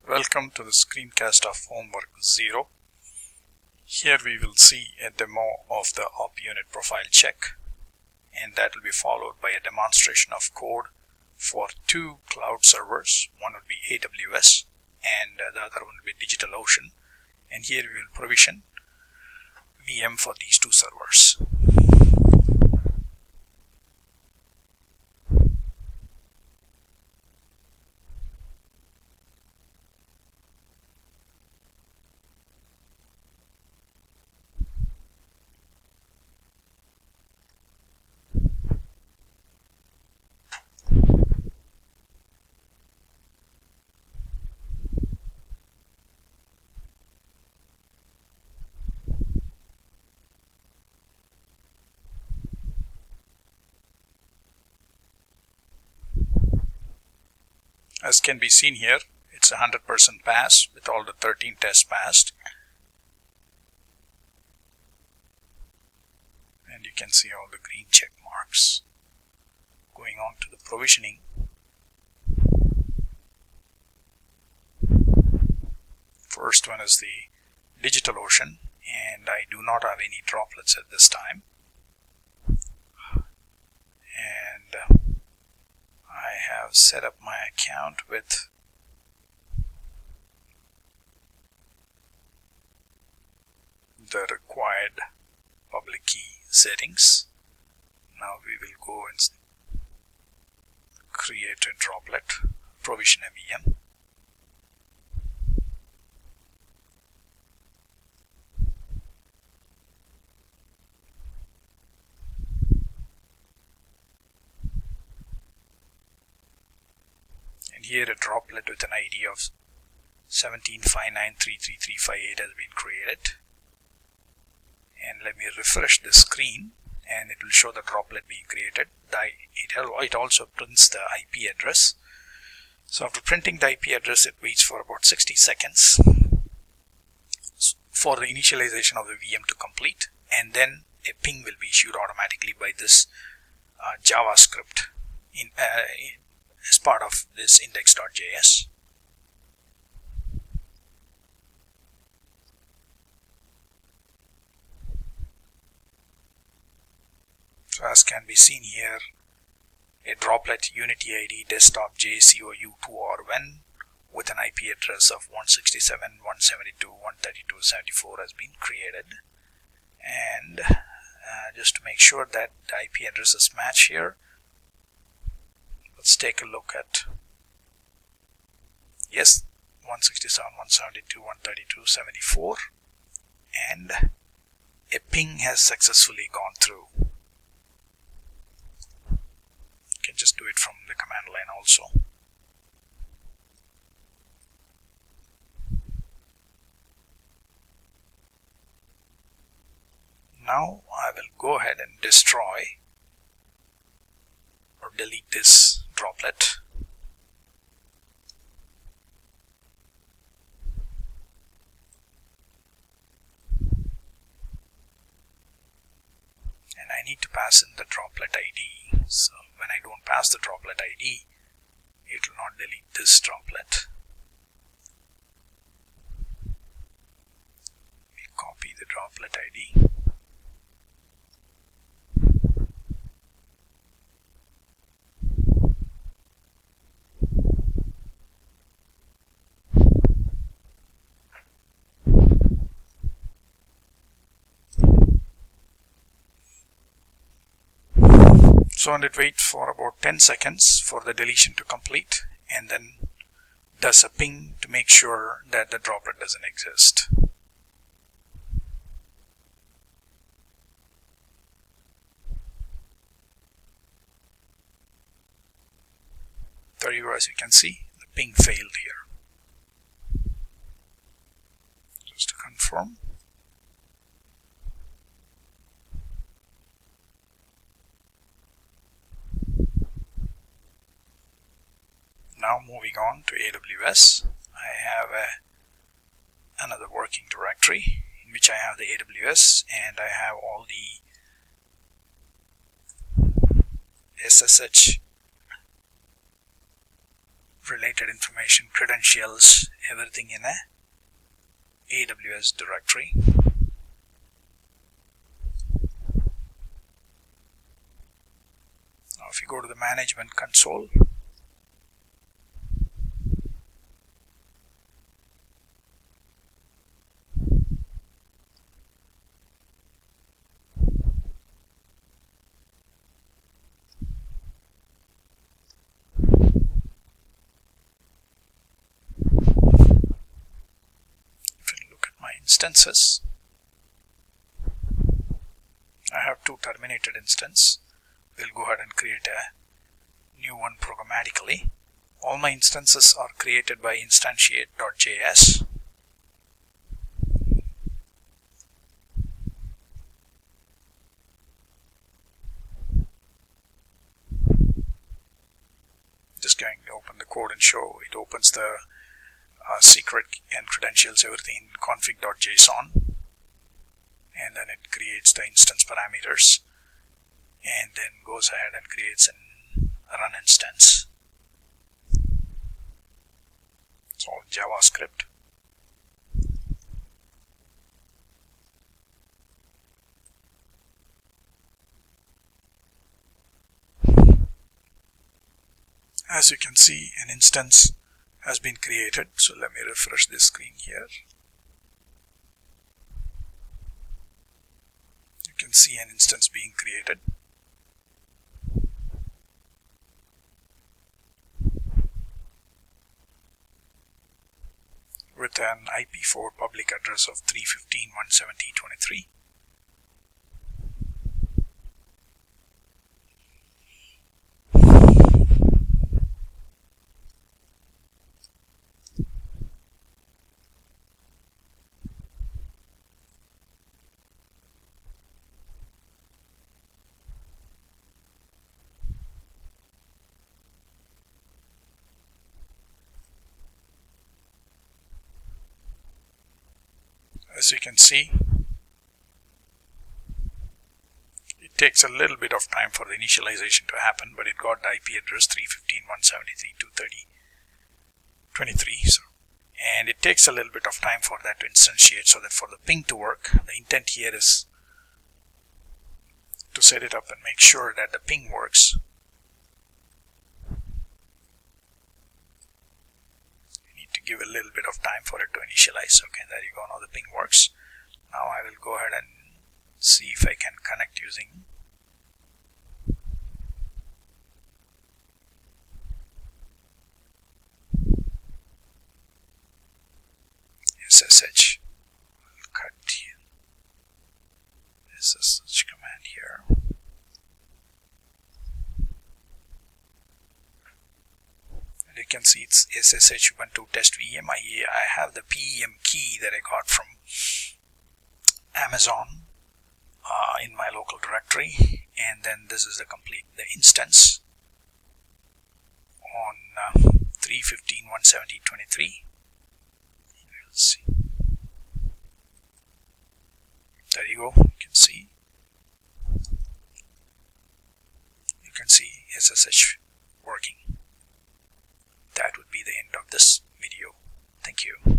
Welcome to the screencast of Homework 0. Here we will see a demo of the op unit profile check, and that will be followed by a demonstration of code for two cloud servers. One would be AWS and the other one will be DigitalOcean, and here we will provision VM for these two servers. As can be seen here, it's a 100% pass with all the 13 tests passed. And you can see all the green check marks. Going on to the provisioning. First one is the DigitalOcean, and I do not have any droplets at this time. And I have set up my account with the required public key settings. Now we will go and create a droplet, provision a VM. And here a droplet with an ID of 17593335 has been created. And let me refresh the screen and it will show the droplet being created. It also prints the IP address. So after printing the IP address, it waits for about 60 seconds for the initialization of the VM to complete, and then a ping will be issued automatically by this JavaScript as part of this index.js. So as can be seen here, a droplet Unity ID desktop JCOU2R1 with an IP address of 167.172.132.74 has been created. And just to make sure that the IP addresses match here, let's take a look at, yes, 167.172.132.74, and a ping has successfully gone through. You can just do it from the command line also. Now I will go ahead and destroy or delete this droplet. And I need to pass in the droplet ID. So when I don't pass the droplet ID, it will not delete this droplet. We copy the droplet ID. So and it waits for about 10 seconds for the deletion to complete, and then does a ping to make sure that the droplet doesn't exist. There you go, as you can see, the ping failed here. Just to confirm. Now moving on to AWS, I have another working directory in which I have the AWS, and I have all the SSH related information, credentials, everything in a AWS directory. Now if you go to the management console, instances, I have two terminated instances. We'll go ahead and create a new one programmatically. All my instances are created by instantiate.js. Just going to open the code and show. It opens the secret and credentials, everything in config.json, and then it creates the instance parameters and then goes ahead and creates an run instance. It's all JavaScript. As you can see, an instance has been created. So let me refresh this screen here. You can see an instance being created. With an IP4 public address of 315.170.23. As you can see, it takes a little bit of time for the initialization to happen, but it got the IP address 315.173.230.23. And it takes a little bit of time for that to instantiate, so that for the ping to work, the intent here is to set it up and make sure that the ping works. Give a little bit of time for it to initialize. Okay, there you go. Now the ping works. Now I will go ahead and see if I can connect using SSH. I'll cut SSH command here. You can see it's SSH Ubuntu test VM. I have the PEM key that I got from Amazon in my local directory, and then this is the instance on 315.170.23. We'll see. There you go. You can see SSH working. That would be the end of this video. Thank you.